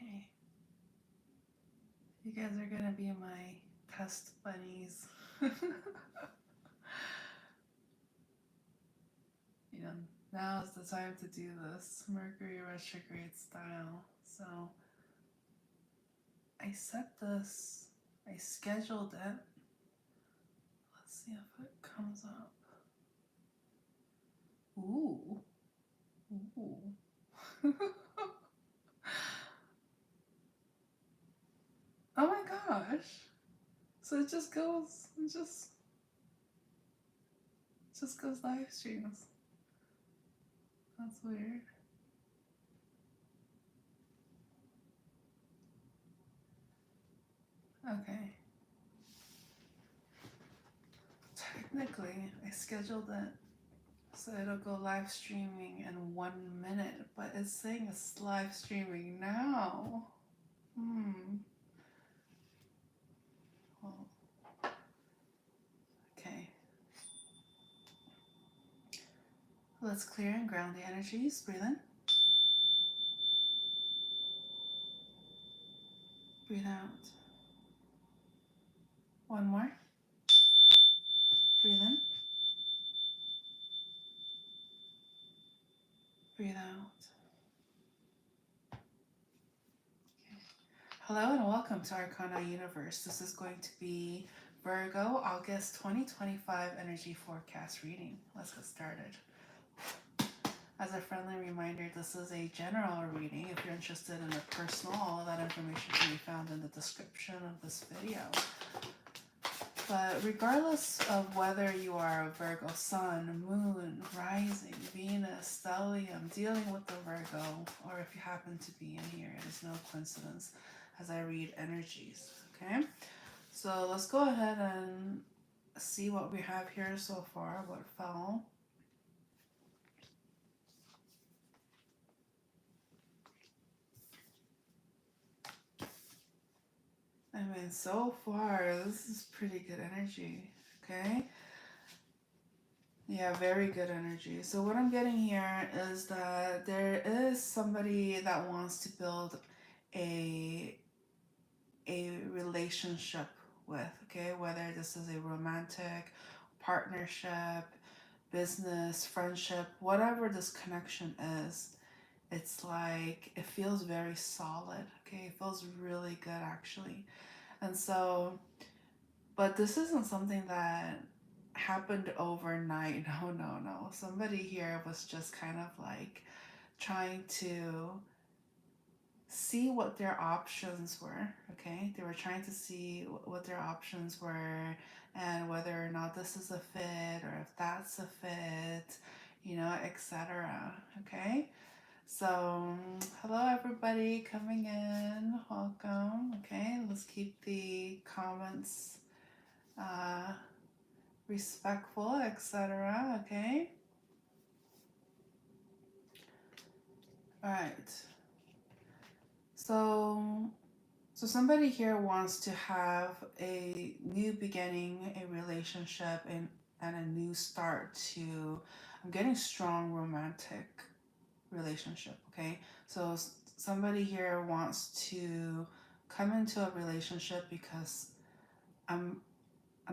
Okay. You guys are gonna be my test bunnies. You know, now is the time to do this Mercury retrograde style. So I set this, I scheduled it. Let's see if it comes up. Ooh. Ooh. Oh my gosh. So it just goes, it just goes live streams. That's weird. Okay. Technically, I scheduled it so it'll go live streaming in 1 minute, but it's saying it's live streaming now. Well, okay. Let's clear and ground the energies. Breathe in. Breathe out. One more. Breathe in. Breathe out. Okay. Hello and welcome to ArcanaUniverse. This is going to be Virgo, August 2025 energy forecast reading. Let's get started. As a friendly reminder, this is a general reading. If you're interested in a personal, all of that information can be found in the description of this video. But regardless of whether you are a Virgo sun, moon, rising, Venus, stellium, dealing with the Virgo, or if you happen to be in here, it is no coincidence as I read energies, okay? So let's go ahead and see what we have here so far, what fell. I mean, so far, this is pretty good energy, okay? Yeah, very good energy. So what I'm getting here is that there is somebody that wants to build a relationship with, okay? Whether this is a romantic partnership, business, friendship, whatever this connection is, it's like it feels very solid, okay? It feels really good actually. And so, but this isn't something that happened overnight. No, no, no. Somebody here was just kind of like trying to see what their options were, okay? They were trying to see what their options were and whether or not this is a fit or if that's a fit, you know, etc. Okay? So, hello everybody coming in. Welcome. Okay, let's keep the comments respectful, etc. Okay? All right. So somebody here wants to have a new beginning, a relationship, and a new start to, I'm getting strong romantic relationship, okay? So somebody here wants to come into a relationship because I'm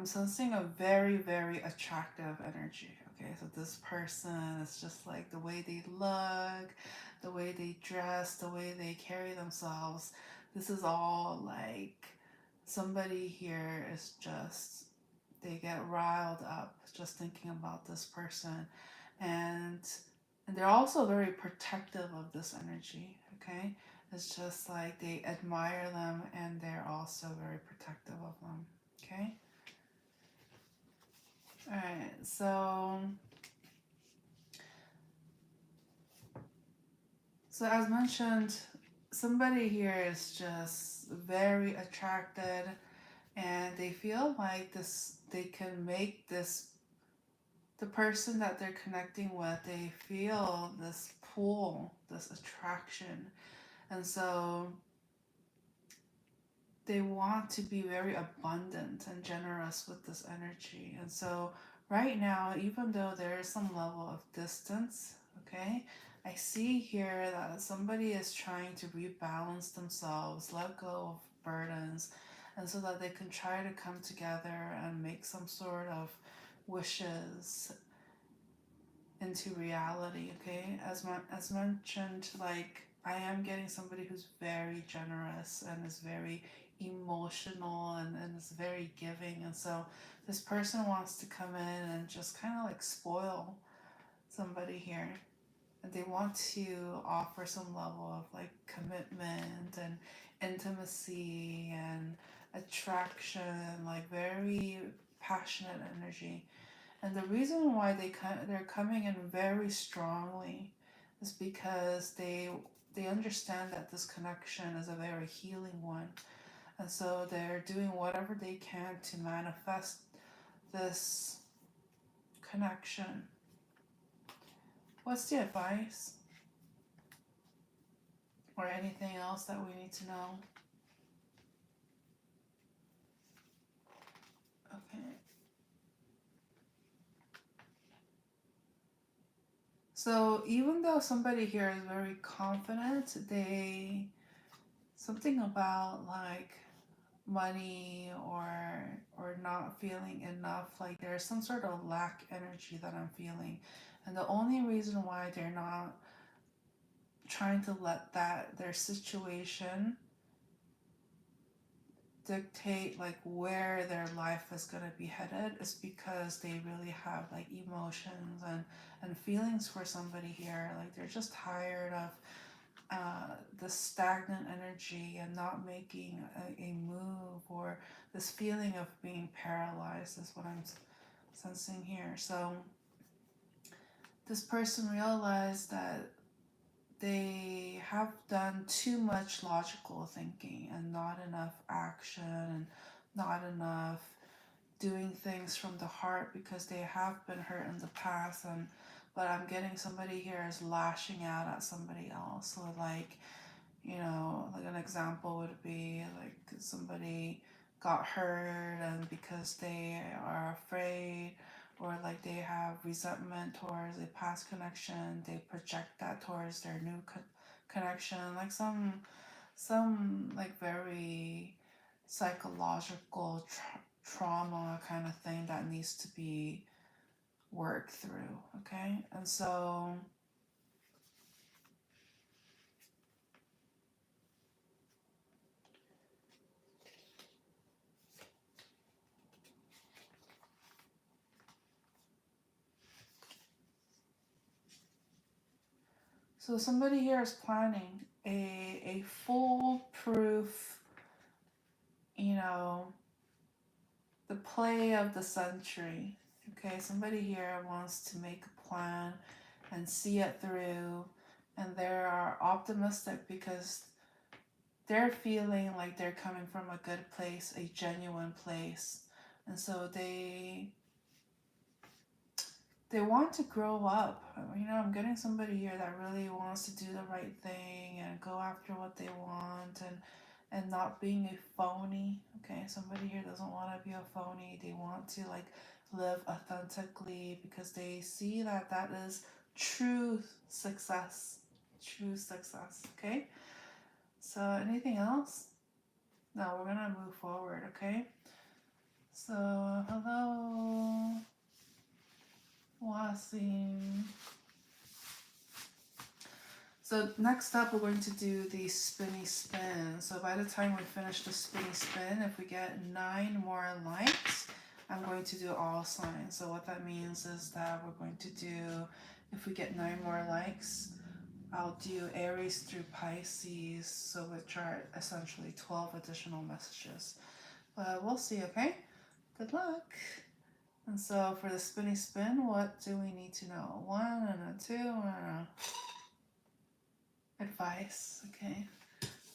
sensing a very, very attractive energy, okay? So this person is just like the way they look, the way they dress, the way they carry themselves. This is all like somebody here is just, they get riled up just thinking about this person. And they're also very protective of this energy, okay? It's just like they admire them and they're also very protective of them, okay? All right, so as mentioned, somebody here is just very attracted and they feel like this, they can make this, the person that they're connecting with, they feel this pull, this attraction. And so they want to be very abundant and generous with this energy. And so right now, even though there is some level of distance, okay, I see here that somebody is trying to rebalance themselves, let go of burdens, and so that they can try to come together and make some sort of wishes into reality. Okay, as mentioned, like I am getting somebody who's very generous and is very emotional and is very giving, and so this person wants to come in and just kind of like spoil somebody here, and they want to offer some level of like commitment and intimacy and attraction, like very passionate energy. And the reason why they're coming in very strongly is because they understand that this connection is a very healing one, and so they're doing whatever they can to manifest this connection. What's the advice or anything else that we need to know? Okay. So even though somebody here is very confident, something about like money or not feeling enough, like there's some sort of lack energy that I'm feeling. And the only reason why they're not trying to let their situation dictate like where their life is going to be headed is because they really have like emotions and feelings for somebody here. Like they're just tired of the stagnant energy and not making a move, or this feeling of being paralyzed is what I'm sensing here. So this person realized that they have done too much logical thinking and not enough action and not enough doing things from the heart, because they have been hurt in the past. And but I'm getting somebody here is lashing out at somebody else. So like, you know, like an example would be like somebody got hurt and because they are afraid, or like they have resentment towards a past connection, they project that towards their new connection, like some like very psychological trauma kind of thing that needs to be worked through. Okay, and so somebody here is planning a foolproof, you know, the play of the century. Okay, somebody here wants to make a plan and see it through, and they are optimistic because they're feeling like they're coming from a good place, a genuine place, and so they want to grow up. You know, I'm getting somebody here that really wants to do the right thing and go after what they want, and not being a phony. Okay, somebody here doesn't want to be a phony. They want to like live authentically because they see that that is true success. True success. Okay, so anything else? No, we're gonna move forward. Okay, so hello, Wasim. So next up, we're going to do the spinny spin. So by the time we finish the spinny spin, if we get 9 more likes, I'm going to do all signs. So what that means is that we're going to do, if we get 9 more likes, I'll do Aries through Pisces, so which are essentially 12 additional messages. But we'll see, okay? Good luck. And so for the spinny spin, what do we need to know? 1 and a 2 and a advice. Okay,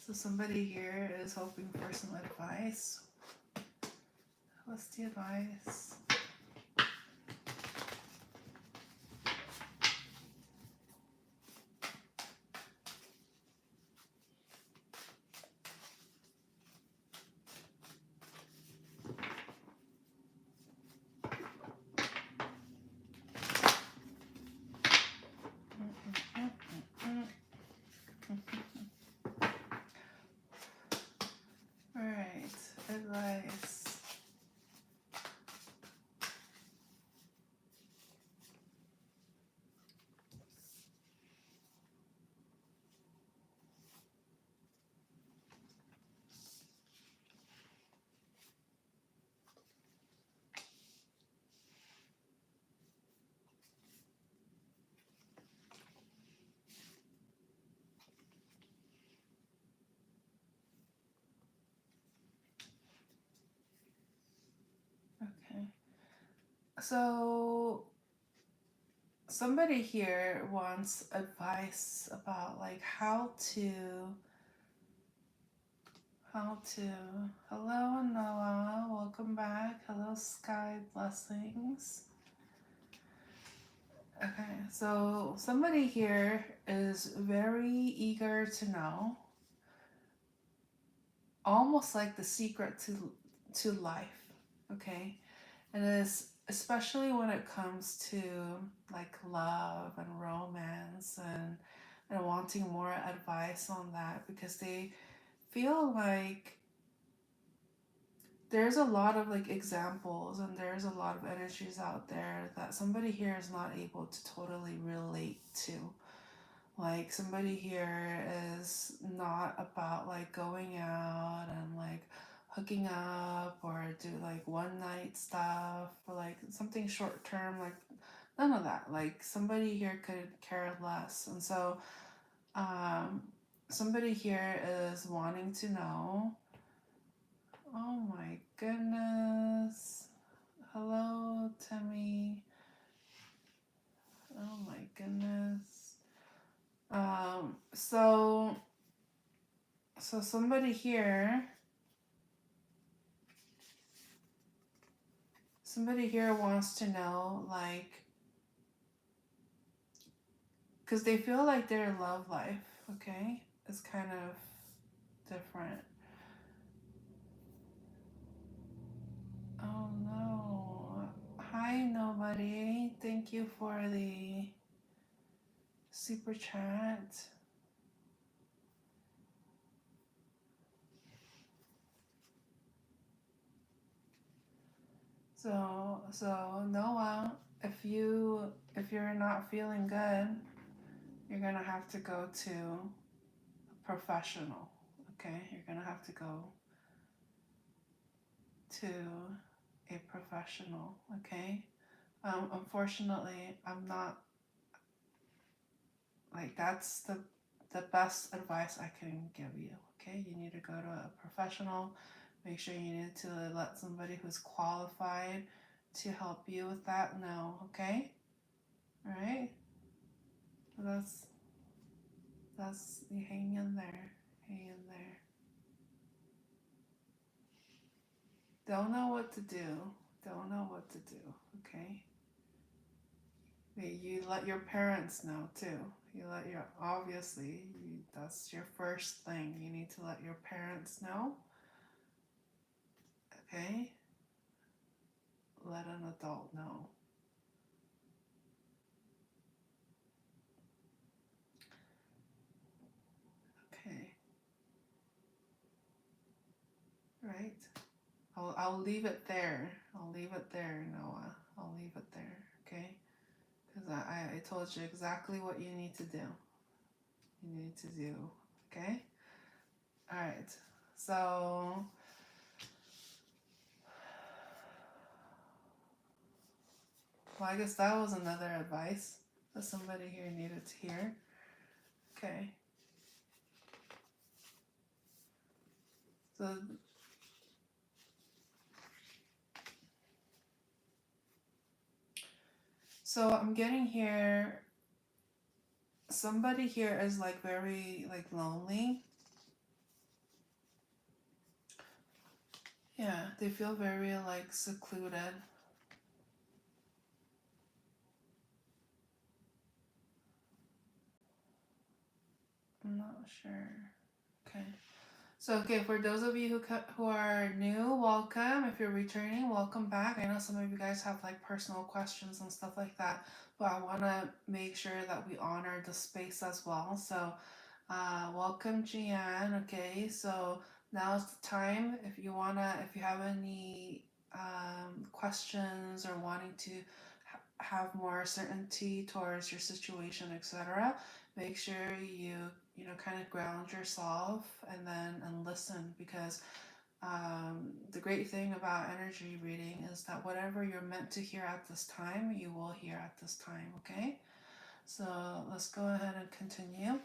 so somebody here is hoping for some advice. What's the advice? So somebody here wants advice about like how to hello Noah, welcome back. Hello Sky, blessings. Okay, so somebody here is very eager to know, almost like the secret to life. Okay, and it's especially when it comes to like love and romance and wanting more advice on that, because they feel like there's a lot of like examples and there's a lot of energies out there that somebody here is not able to totally relate to. Like somebody here is not about like going out and like hooking up or do like one night stuff or like something short term, like none of that. Like somebody here could care less. And so um somebody here is wanting to know, oh my goodness. Hello, Timmy. Oh my goodness. So somebody here wants to know, like, because they feel like their love life, okay, is kind of different. Oh no. Hi, nobody. Thank you for the super chat. So Noah, if you're not feeling good, you're gonna have to go to a professional. Okay, you're gonna have to go to a professional. Okay. Unfortunately, I'm not like that's the best advice I can give you. Okay, you need to go to a professional. Make sure you need to let somebody who's qualified to help you with that know. Okay, all right. That's you hang in there, hang in there. Don't know what to do. Don't know what to do. Okay. You let your parents know too. You let your that's your first thing. You need to let your parents know. Okay? Let an adult know. Okay. Right? I'll leave it there. I'll leave it there, Noah. I'll leave it there. Okay? Because I told you exactly what you need to do. You need to do. Okay? Alright. So well, I guess that was another advice that somebody here needed to hear. Okay. So I'm getting here, somebody here is like very like lonely. Yeah, they feel very like secluded. I'm not sure. Okay. So, okay, for those of you who are new, welcome. If you're returning, welcome back. I know some of you guys have like personal questions and stuff like that, but I want to make sure that we honor the space as well. So, welcome, Jian. Okay, so now's the time. If you have any questions or wanting to have more certainty towards your situation, etc., make sure you know kind of ground yourself and listen, because the great thing about energy reading is that whatever you're meant to hear at this time, you will hear at this time. Okay, so let's go ahead and continue.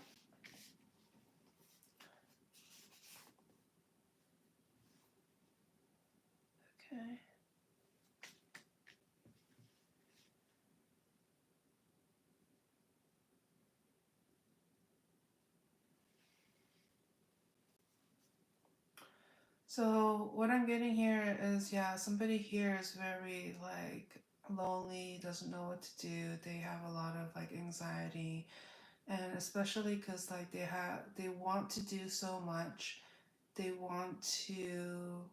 Okay. So what I'm getting here is, yeah, somebody here is very like lonely, doesn't know what to do. They have a lot of like anxiety, and especially because like they want to do so much. They want to.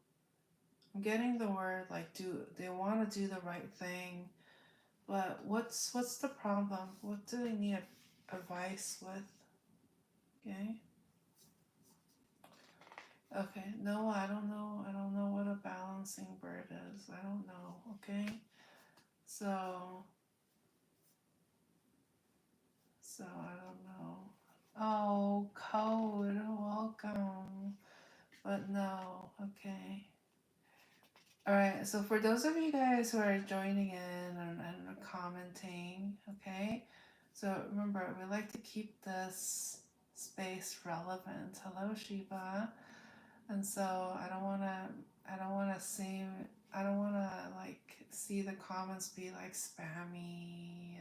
I'm getting the word like do. They want to do the right thing, but what's the problem? What do they need advice with? Okay. Okay. No, I don't know. I don't know what a balancing bird is. I don't know. Okay. So, I don't know. Oh, code, welcome. But no, okay. All right, so for those of you guys who are joining in and commenting, okay? So remember, we like to keep this space relevant. Hello, Shiva. And so I don't wanna seem, I don't wanna like see the comments be like spammy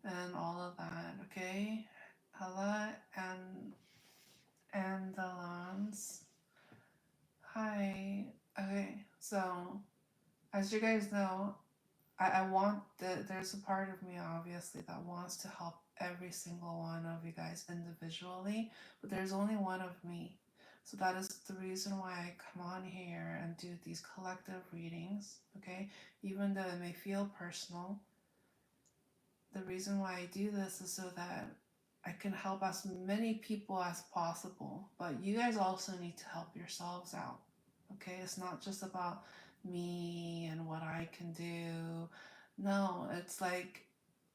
and all of that, okay? Ella and Alans. Hi. Okay, so as you guys know, I want there's a part of me obviously that wants to help every single one of you guys individually, but there's only one of me. So that is the reason why I come on here and do these collective readings, okay? Even though it may feel personal, the reason why I do this is so that I can help as many people as possible. But you guys also need to help yourselves out. Okay? It's not just about me and what I can do. No, it's like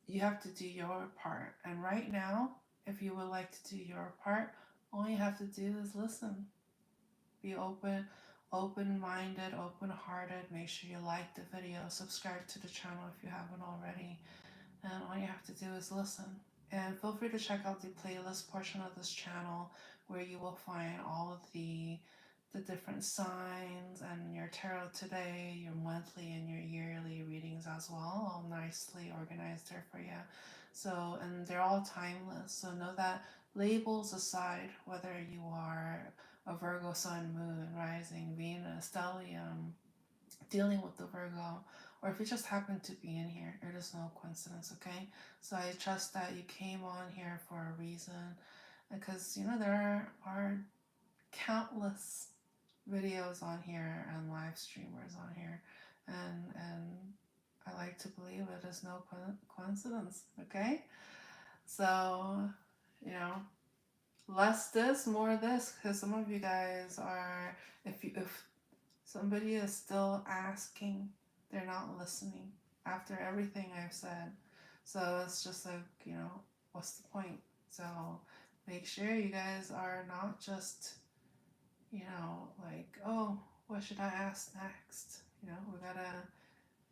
you have to do your part. And right now, if you would like to do your part, all you have to do is listen. Be open-minded, open-hearted. Make sure you like the video, subscribe to the channel if you haven't already, and all you have to do is listen. And feel free to check out the playlist portion of this channel where you will find all of the different signs and your tarot today, your monthly and your yearly readings as well, all nicely organized there for you. So, and they're all timeless. So know that, labels aside, whether you are a Virgo sun, moon, rising, Venus, stellium, dealing with the Virgo, or if you just happen to be in here, it is no coincidence, okay? So I trust that you came on here for a reason, because you know there are countless videos on here and live streamers on here, and I like to believe it is no coincidence, okay? So, you know, less this, more this, because some of you guys are, if somebody is still asking, they're not listening after everything I've said. So it's just like, you know, what's the point? So make sure you guys are not just, you know, like, oh, what should I ask next? You know, we gotta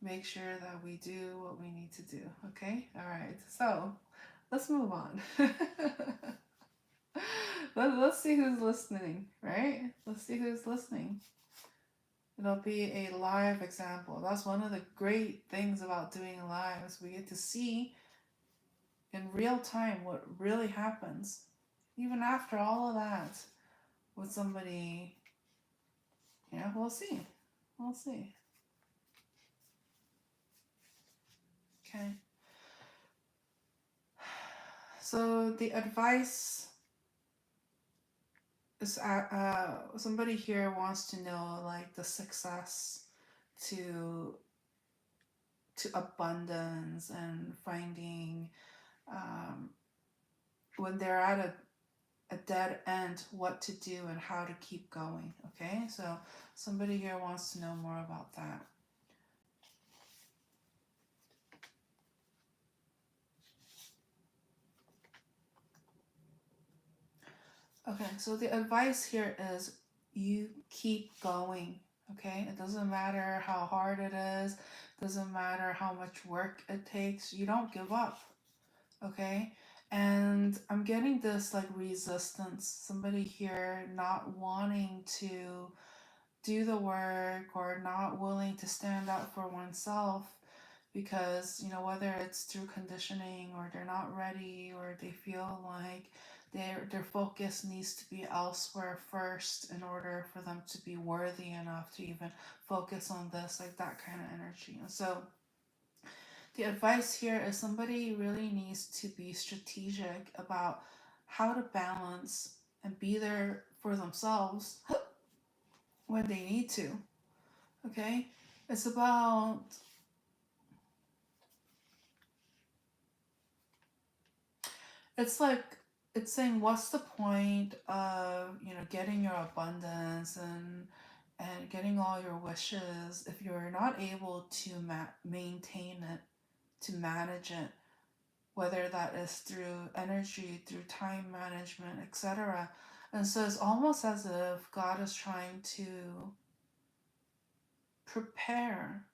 make sure that we do what we need to do. Okay? All right. So let's move on. Let's see who's listening, right? Let's see who's listening. It'll be a live example. That's one of the great things about doing lives. We get to see in real time what really happens. Even after all of that, with somebody, yeah, we'll see. We'll see. Okay. So the advice is somebody here wants to know like the success to abundance and finding when they're at a dead end, what to do and how to keep going. Okay, so somebody here wants to know more about that. Okay, so the advice here is you keep going. Okay, it doesn't matter how hard it is, doesn't matter how much work it takes, you don't give up. Okay, and I'm getting this like resistance, somebody here not wanting to do the work or not willing to stand up for oneself because, you know, whether it's through conditioning or they're not ready or they feel like Their focus needs to be elsewhere first in order for them to be worthy enough to even focus on this, like that kind of energy. And so the advice here is somebody really needs to be strategic about how to balance and be there for themselves when they need to. Okay? It's about it's like it's saying what's the point of, getting your abundance and getting all your wishes if you're not able to maintain it, to manage it, whether that is through energy, through time management, etc. And so it's almost as if God is trying to prepare.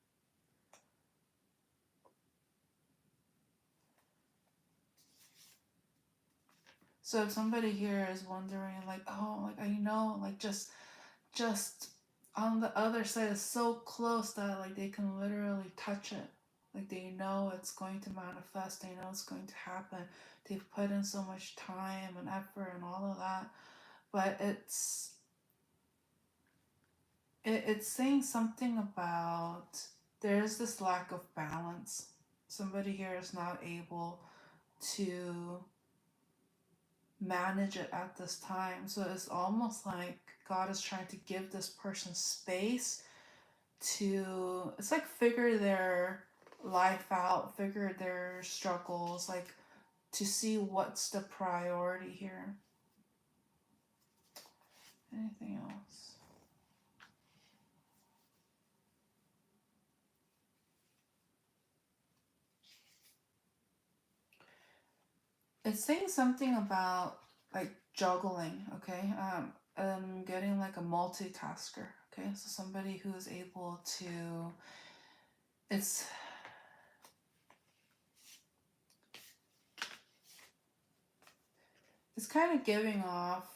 So if somebody here is wondering, like, oh, like, like, just on the other side is so close that, like, they can literally touch it. Like, they know it's going to manifest, they know it's going to happen. They've put in so much time and effort and all of that. But it's saying something about there's this lack of balance. Somebody here is not able to manage it at this time. So it's almost like God is trying to give this person space to, it's like, figure their life out, figure their struggles, like, to see what's the priority here. Anything else? It's saying something about, like, juggling, okay? Getting like a multitasker, okay? So somebody who is able to, it's kind of giving off,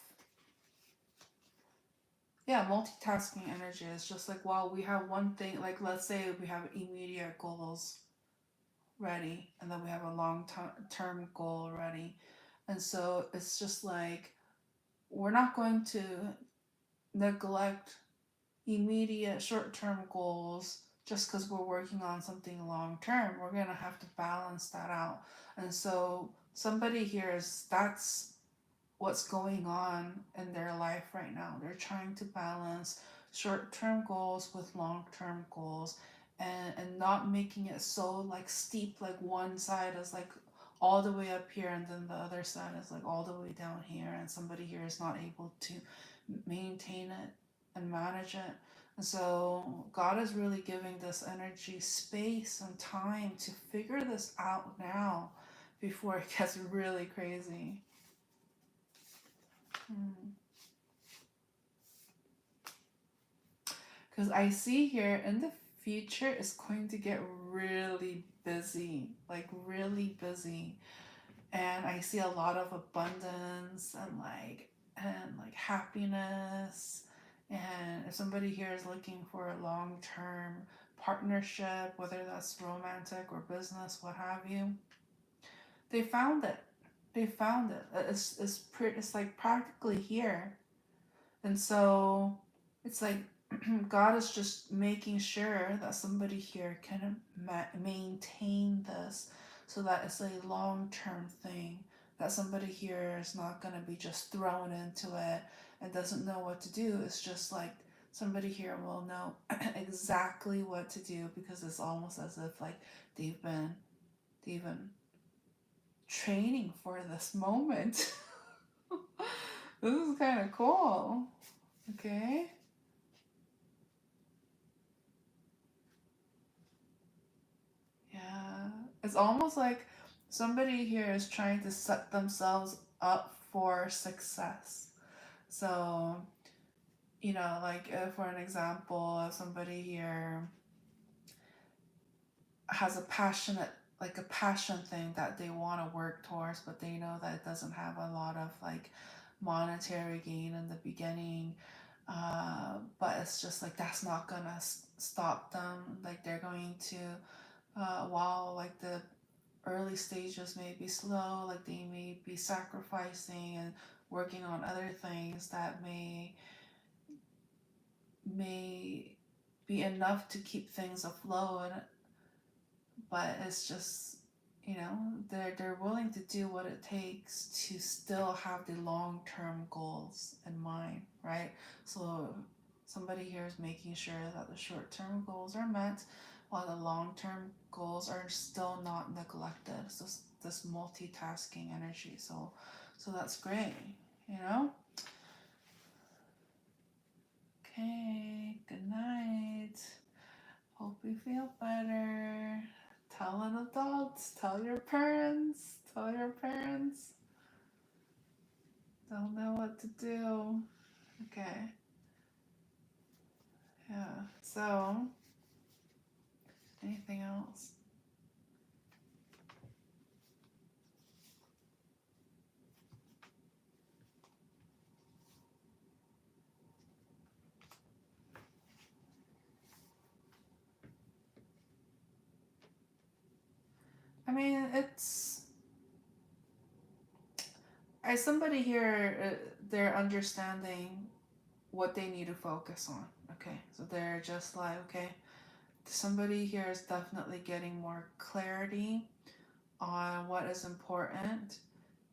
yeah, multitasking energy. Is just like, while we have one thing, like, let's say we have immediate goals ready, and then we have a long term goal ready. And so it's just like, we're not going to neglect immediate short term goals just because we're working on something long term. We're going to have to balance that out. And so somebody here is, that's what's going on in their life right now. They're trying to balance short term goals with long term goals, and not making it so, like, steep, like one side is like all the way up here and then the other side is like all the way down here, and somebody here is not able to maintain it and manage it. And so God is really giving this energy space and time to figure this out now before it gets really crazy. Because I see here in the future it's going to get really busy, like really busy. And I see a lot of abundance and happiness. And if somebody here is looking for a long-term partnership, whether that's romantic or business, what have you, they found it. They found it. It's like practically here. And so it's like God is just making sure that somebody here can maintain this, so that it's a long term thing. That somebody here is not going to be just thrown into it and doesn't know what to do. It's just like somebody here will know exactly what to do, because it's almost as if, like, they've been training for this moment. This is kind of cool. Okay. Yeah. It's almost like somebody here is trying to set themselves up for success. So, like, for an example, if somebody here has a passion thing that they want to work towards, but they know that it doesn't have a lot of, like, monetary gain in the beginning. But it's just like that's not gonna stop them. Like, they're going to, while, like, the early stages may be slow, like they may be sacrificing and working on other things that may be enough to keep things afloat, but it's just, you know, they're willing to do what it takes to still have the long-term goals in mind, right? So somebody here is making sure that the short-term goals are met while the long-term goals are still not neglected. So this multitasking energy. So that's great, you know? Okay, good night. Hope you feel better. Tell an adult, tell your parents, tell your parents. Don't know what to do. Okay. Yeah. So, anything else? I mean, it's. As somebody here, they're understanding what they need to focus on. Okay. So they're just like, okay, somebody here is definitely getting more clarity on what is important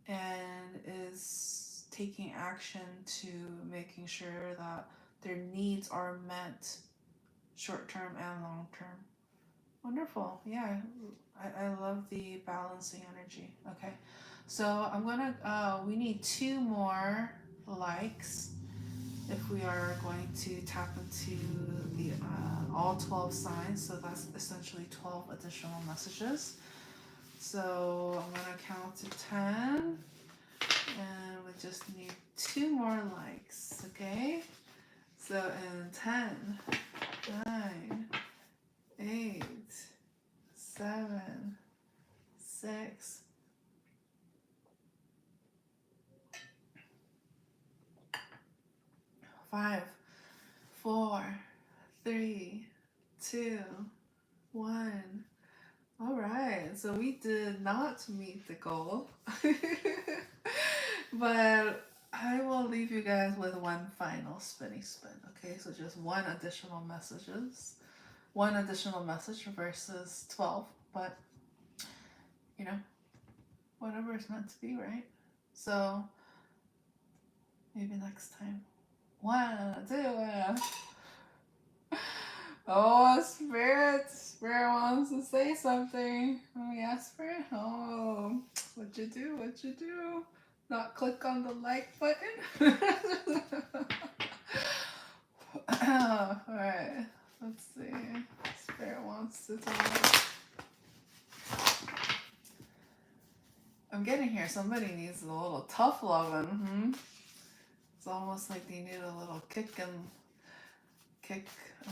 and is taking action to making sure that their needs are met short term and long term. Wonderful. Yeah, I love the balancing energy. Okay, so I'm gonna, we need two more likes if we are going to tap into the all 12 signs. So that's essentially 12 additional messages. So I'm gonna count to 10. And we just need two more likes, okay? So in 10, 9, 8, 7, 6, 5, 4, 3, 2, 1. All right, so we did not meet the goal. But I will leave you guys with one final spinny spin, okay? So just one additional message versus 12, but you know, whatever is meant to be, right? So maybe next time. 1, 2. Oh, Spirit wants to say something. Oh, yeah, Spirit. Oh, what you do? What you do? Not click on the like button. All right. Let's see. Spirit wants to talk. I'm getting here. Somebody needs a little tough loving. It's almost like they need a little kick. I'm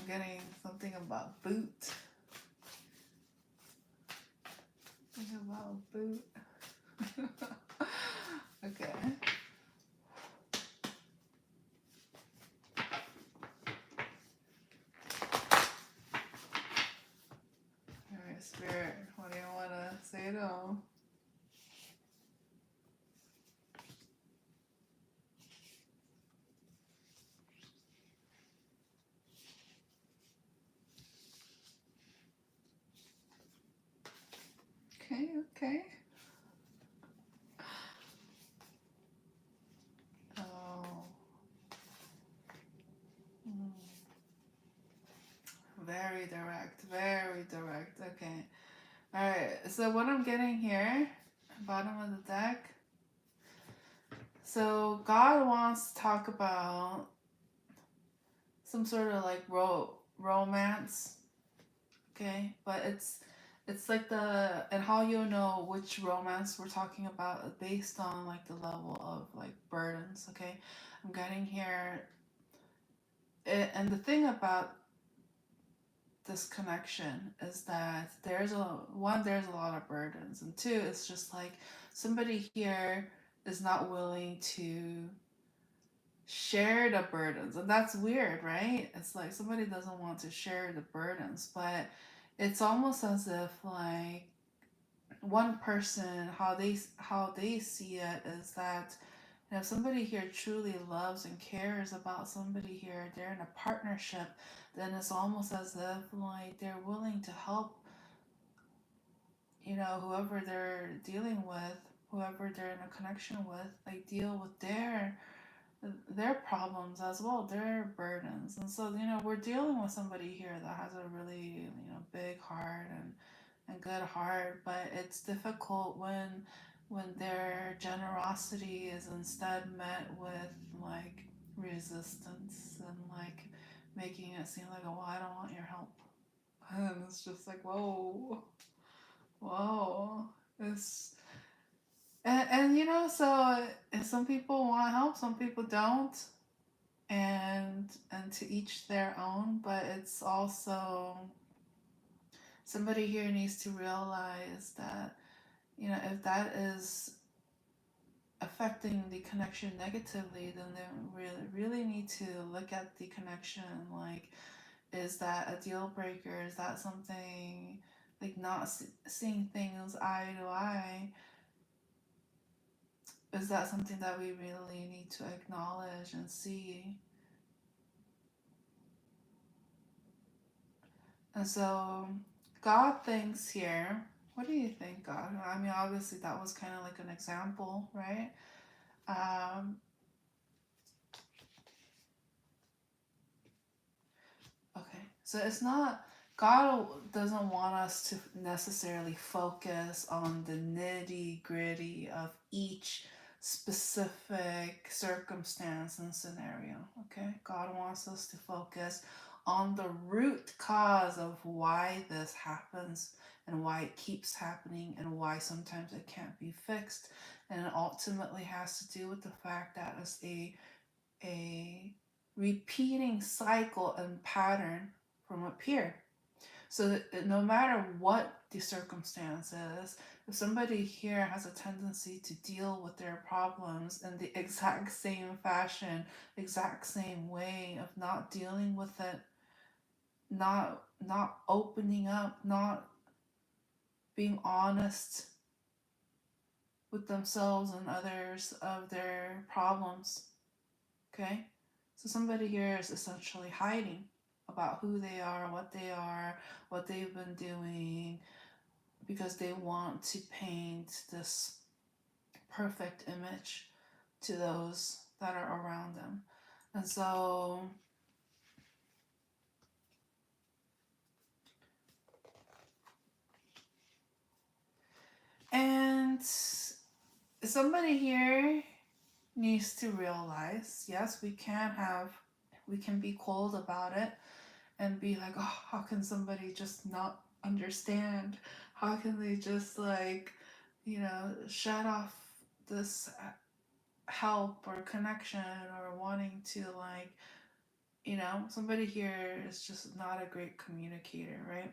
getting something about boot. Something about boot. Okay. All right, Spirit. What do you want to say to them? Okay. Oh. Very direct. Very direct. Okay. Alright. So what I'm getting here, bottom of the deck. So God wants to talk about some sort of like romance. Okay. But it's like and how you'll know which romance we're talking about based on like the level of like burdens. Okay. I'm getting here. And the thing about this connection is that there's a lot of burdens, and two, it's just like somebody here is not willing to share the burdens, and that's weird, right? It's like somebody doesn't want to share the burdens, but it's almost as if like one person, how they see it is that, you know, if somebody here truly loves and cares about somebody here, they're in a partnership, then it's almost as if like they're willing to help, you know, whoever they're dealing with, whoever they're in a connection with, like deal with their problems as well, their burdens. And so, you know, we're dealing with somebody here that has a really, you know, big heart and good heart, but it's difficult when their generosity is instead met with like resistance and like making it seem like, oh, well, I don't want your help. And it's just like, whoa, whoa. It's and you know, so some people want help, some people don't, and to each their own. But it's also, somebody here needs to realize that, you know, if that is affecting the connection negatively, then they really need to look at the connection. Like, is that a deal breaker? Is that something like not seeing things eye to eye? Is that something that we really need to acknowledge and see? And so God thinks here. What do you think, God? I mean, obviously that was kind of like an example, right? Um, okay, so it's not, God doesn't want us to necessarily focus on the nitty gritty of each specific circumstance and scenario. Okay, God wants us to focus on the root cause of why this happens and why it keeps happening and why sometimes it can't be fixed. And it ultimately has to do with the fact that it's a repeating cycle and pattern from up here. So that no matter what the circumstance is, if somebody here has a tendency to deal with their problems in the exact same fashion, exact same way of not dealing with it, not opening up, not being honest with themselves and others of their problems, okay? So somebody here is essentially hiding about who they are, what they've been doing, because they want to paint this perfect image to those that are around them. And so and somebody here needs to realize, yes, we can be cold about it and be like, oh, how can somebody just not understand? How can they just like, you know, shut off this help or connection or wanting to like, you know, somebody here is just not a great communicator, right?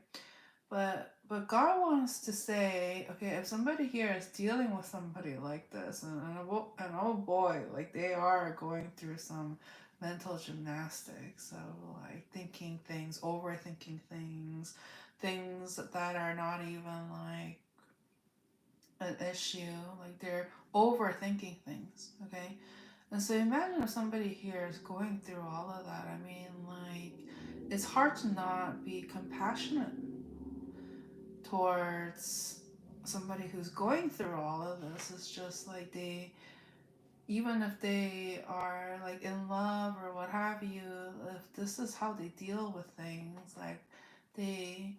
But God wants to say, okay, if somebody here is dealing with somebody like this, and oh boy, like they are going through some mental gymnastics, so like thinking things, overthinking things, things that are not even like an issue, like they're overthinking things, okay? And so imagine if somebody here is going through all of that. I mean, like, it's hard to not be compassionate towards somebody who's going through all of this. It's just like they, even if they are like in love or what have you, if this is how they deal with things, like they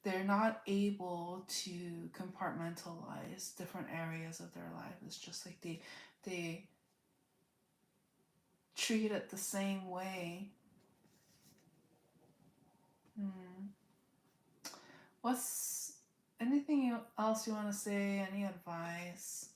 they're not able to compartmentalize different areas of their life. It's just like they treat it the same way. Hmm. What's anything else you want to say? Any advice?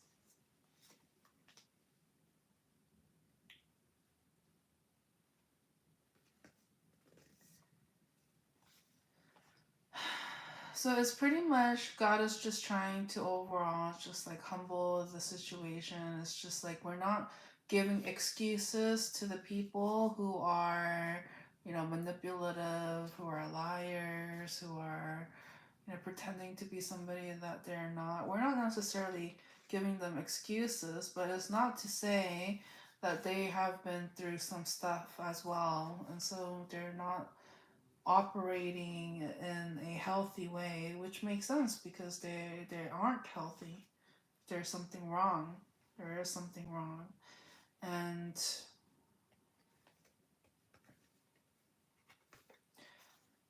So it's pretty much God is just trying to overall just like humble the situation. It's just like we're not giving excuses to the people who are, you know, manipulative, who are liars, who are, you know, pretending to be somebody that they're not. We're not necessarily giving them excuses, but it's not to say that they have been through some stuff as well, and so they're not operating in a healthy way, which makes sense because they aren't healthy. There's something wrong. There is something wrong. And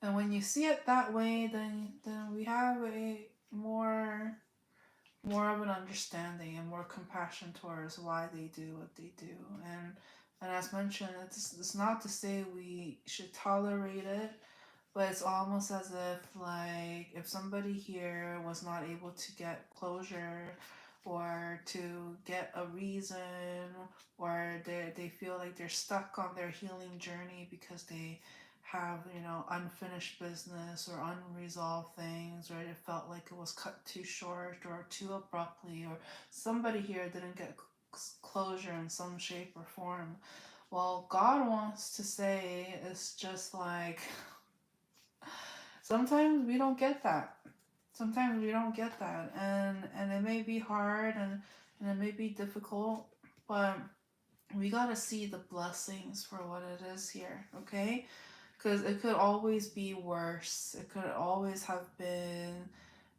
when you see it that way, then we have a more of an understanding and more compassion towards why they do what they do. And as mentioned, it's not to say we should tolerate it, but it's almost as if, like, if somebody here was not able to get closure or to get a reason, or they feel like they're stuck on their healing journey because they have, you know, unfinished business or unresolved things, or it felt like it was cut too short or too abruptly, or somebody here didn't get closure in some shape or form. Well, God wants to say, it's just like, sometimes we don't get that. Sometimes we don't get that, and it may be hard, and it may be difficult, but we gotta see the blessings for what it is here, okay? Because it could always be worse. It could always have been,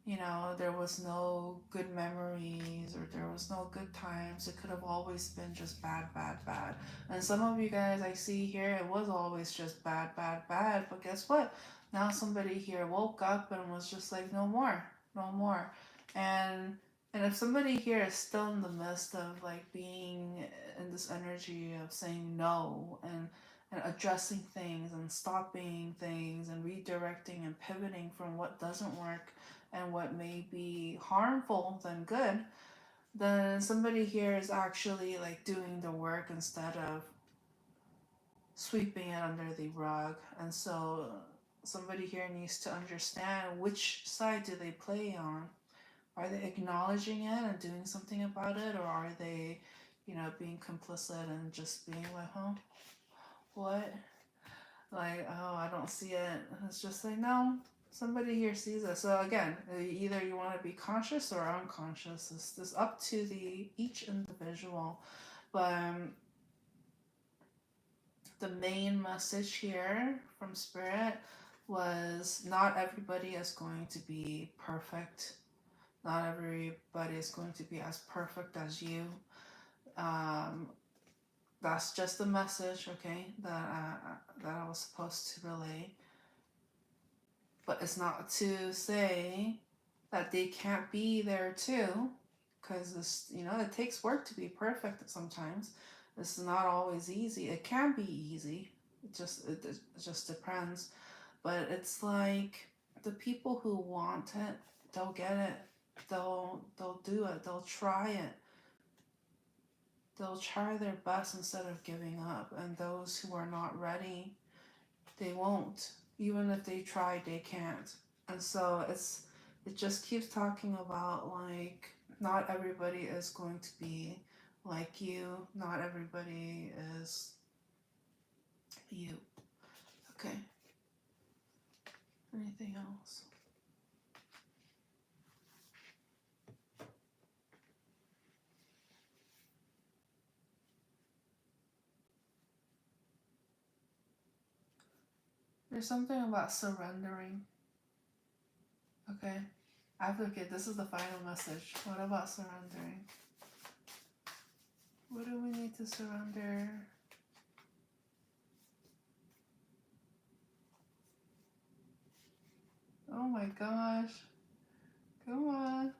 you know, there was no good memories or there was no good times. It could have always been just bad, bad, bad. And some of you guys I see here, it was always just bad, bad, bad. But guess what? Now somebody here woke up and was just like, no more, no more. And and if somebody here is still in the midst of like being in this energy of saying no and addressing things and stopping things and redirecting and pivoting from what doesn't work and what may be harmful than good, then somebody here is actually like doing the work instead of sweeping it under the rug. And so somebody here needs to understand, which side do they play on? Are they acknowledging it and doing something about it, or are they, you know, being complicit and just being like, huh, what? Like, oh, I don't see it. It's just like, no, somebody here sees it. So again, either you want to be conscious or unconscious. It's up to each individual. But the main message here from Spirit was, not everybody is going to be perfect. Not everybody is going to be as perfect as you. Um, that's just the message, okay, that I was supposed to relay. But it's not to say that they can't be there too, because this, you know, it takes work to be perfect sometimes. This is not always easy. It can be easy. It just depends. But it's like, the people who want it, they'll get it. They'll do it. They'll try it. They'll try their best instead of giving up. And those who are not ready, they won't. Even if they try, they can't. And so it just keeps talking about, like, not everybody is going to be like you. Not everybody is you. Okay. Anything else? There's something about surrendering. Okay. Advocate, this is the final message. What about surrendering? What do we need to surrender? Oh my gosh. Come on.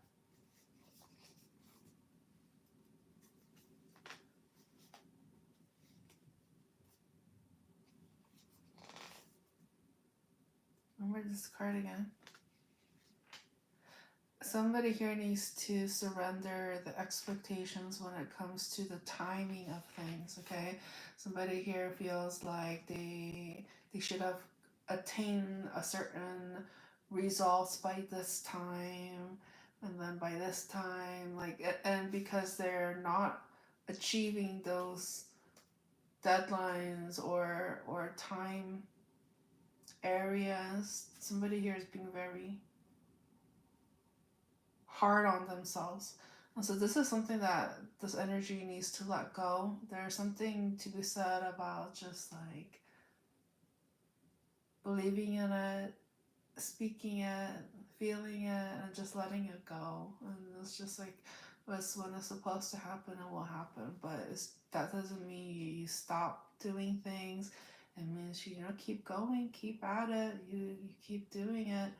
Remember this card again. Somebody here needs to surrender the expectations when it comes to the timing of things, okay? Somebody here feels like they should have attained a certain results by this time, and then by this time, like, and because they're not achieving those deadlines or time areas, somebody here is being very hard on themselves. And so this is something that this energy needs to let go. There's something to be said about just like believing in it, speaking it, feeling it, and just letting it go. And it's just like it's when it's supposed to happen, it will happen. But that doesn't mean you stop doing things. It means you keep going, keep at it. You keep doing it,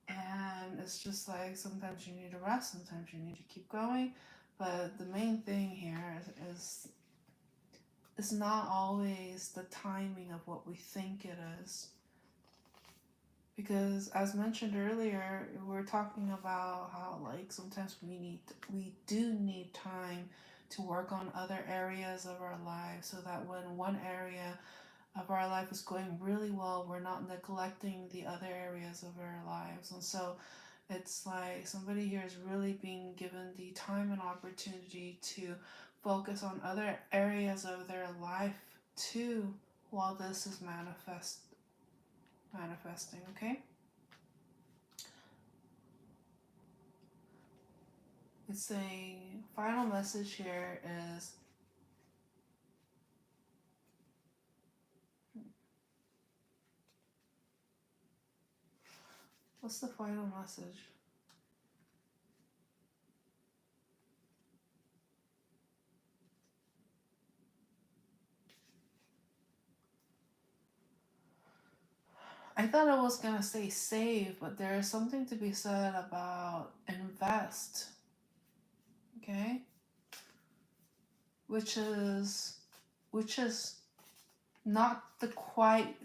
and it's just like sometimes you need to rest, sometimes you need to keep going. But the main thing here is it's not always the timing of what we think it is. Because as mentioned earlier, we're talking about how like sometimes we do need time to work on other areas of our lives, so that when one area of our life is going really well, we're not neglecting the other areas of our lives. And so it's like somebody here is really being given the time and opportunity to focus on other areas of their life too, while this is manifesting, okay? It's saying final message here is what's the final message? I thought I was gonna say save, but there is something to be said about invest. Okay? Which is not the quite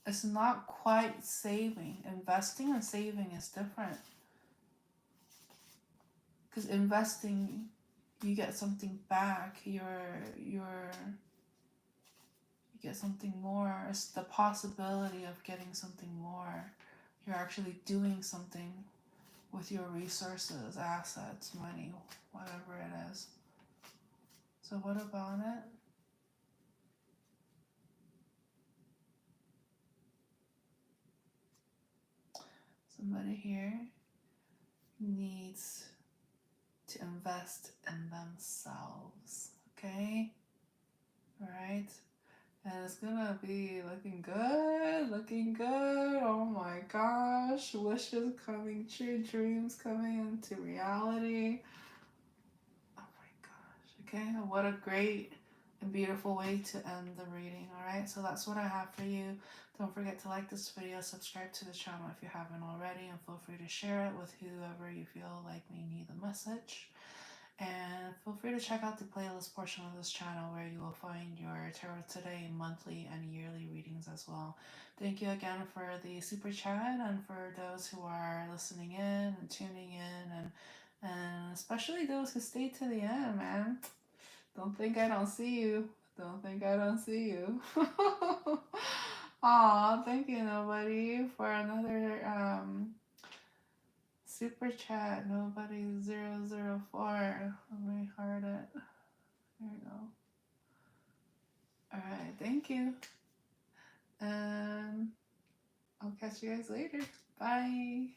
it's not quite saving. Investing and saving is different. Because investing, you get something back. You get something more. It's the possibility of getting something more. You're actually doing something with your resources, assets, money, whatever it is. So what about it? Somebody here needs to invest in themselves, okay? All right? And it's gonna be looking good. Oh my gosh, wishes coming true, dreams coming into reality. Oh my gosh, okay? What a great and beautiful way to end the reading, alright? So that's what I have for you. Don't forget to like this video, subscribe to the channel if you haven't already, and feel free to share it with whoever you feel like may need the message. And feel free to check out the playlist portion of this channel where you will find your Tarot Today monthly and yearly readings as well. Thank you again for the super chat and for those who are listening in and tuning in, and especially those who stayed to the end, man. Don't think I don't see you. Don't think I don't see you. Aw, thank you, nobody, for another super chat. Nobody 004. Let me heart it. There you go. Alright, thank you. And I'll catch you guys later. Bye.